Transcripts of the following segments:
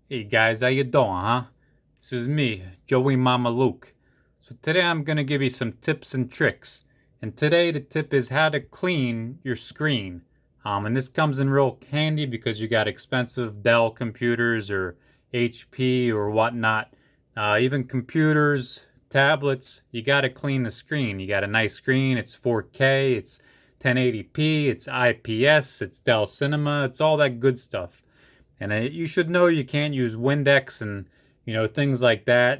Hey guys, how you doing, huh? This is me, Joey Mamaluke. So today I'm going to give you some tips and tricks. And today the tip is how to clean your screen. And this comes in real handy because you got expensive Dell computers or HP or whatnot. Even computers, tablets, you got to clean the screen. You got a nice screen, it's 4K, it's 1080p, it's IPS, it's Dell Cinema, it's all that good stuff. And you should know you can't use Windex and things like that.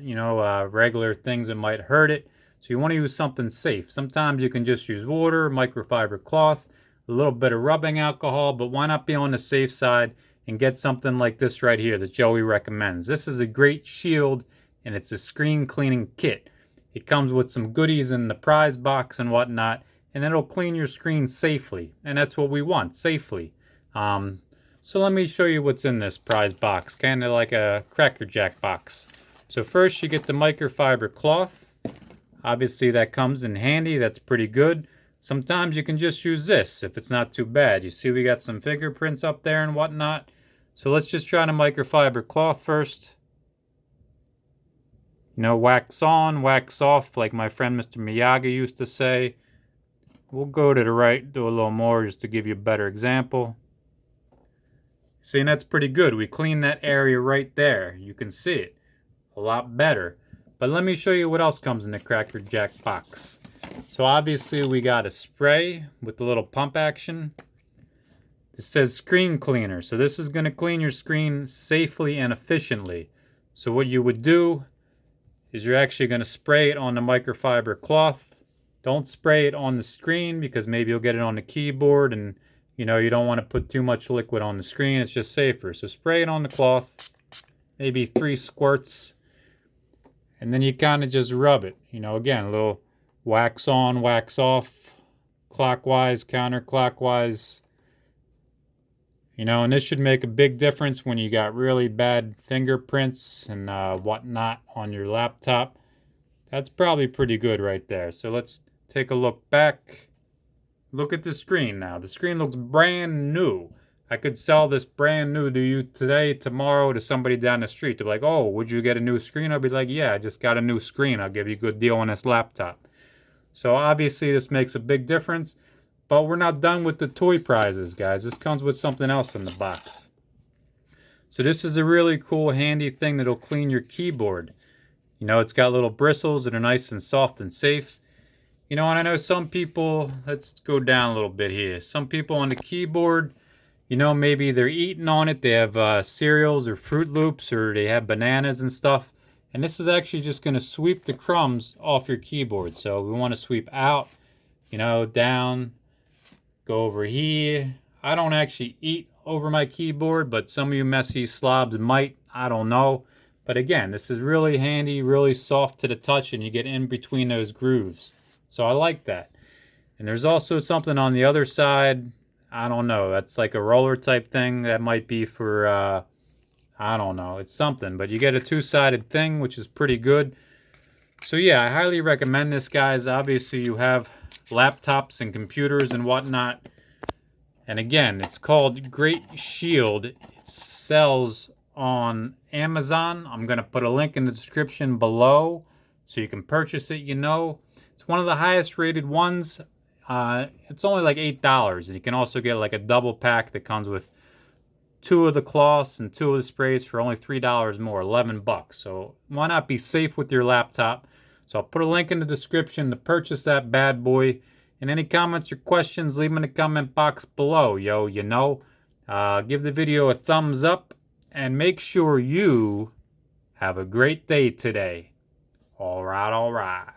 Regular things that might hurt it. So you want to use something safe. Sometimes you can just use water, microfiber cloth, a little bit of rubbing alcohol, but why not be on the safe side and get something like this right here that Joey recommends. This is a GreatShield and it's a screen cleaning kit. It comes with some goodies in the prize box and whatnot, and it'll clean your screen safely. And that's what we want, safely. So let me show you what's in this prize box, kind of like a Cracker Jack box. So first you get the microfiber cloth. Obviously that comes in handy, that's pretty good. Sometimes you can just use this if it's not too bad. You see we got some fingerprints up there and whatnot. So let's just try the microfiber cloth first. Wax on, wax off, like my friend Mr. Miyagi used to say. We'll go to the right, do a little more just to give you a better example. See, and that's pretty good. We cleaned that area right there. You can see it a lot better. But let me show you what else comes in the Cracker Jack box. So obviously we got a spray with a little pump action. This says screen cleaner. So this is going to clean your screen safely and efficiently. So what you would do is you're actually going to spray it on the microfiber cloth. Don't spray it on the screen because maybe you'll get it on the keyboard and you don't want to put too much liquid on the screen. It's just safer. So spray it on the cloth, maybe 3 squirts, and then you kind of just rub it. Again, a little wax on, wax off, clockwise, counterclockwise. And this should make a big difference when you got really bad fingerprints and whatnot on your laptop. That's probably pretty good right there. So let's take a look back. Look at the screen now. The screen looks brand new. I could sell this brand new to you today, tomorrow, to somebody down the street. They're like, oh, would you get a new screen? I'll be like, yeah, I just got a new screen. I'll give you a good deal on this laptop. So obviously this makes a big difference. But we're not done with the toy prizes, guys. This comes with something else in the box. So this is a really cool, handy thing that'll clean your keyboard. It's got little bristles that are nice and soft and safe. And I know some people, let's go down a little bit here. Some people on the keyboard, maybe they're eating on it. They have cereals or Fruit Loops, or they have bananas and stuff. And this is actually just going to sweep the crumbs off your keyboard. So we want to sweep out, down, go over here. I don't actually eat over my keyboard, but some of you messy slobs might. I don't know. But again, this is really handy, really soft to the touch, and you get in between those grooves. So I like that. And there's also something on the other side. I don't know. That's like a roller type thing. That might be for, I don't know. It's something. But you get a 2-sided thing, which is pretty good. So yeah, I highly recommend this, guys. Obviously, you have laptops and computers and whatnot. And again, it's called GreatShield. It sells on Amazon. I'm going to put a link in the description below so you can purchase it. It's one of the highest rated ones. It's only like $8, and you can also get like a double pack that comes with 2 of the cloths and 2 of the sprays for only $3 more, $11. So why not be safe with your laptop? So I'll put a link in the description to purchase that bad boy. And any comments or questions, leave them in the comment box below. Give the video a thumbs up, and make sure you have a great day today. All right.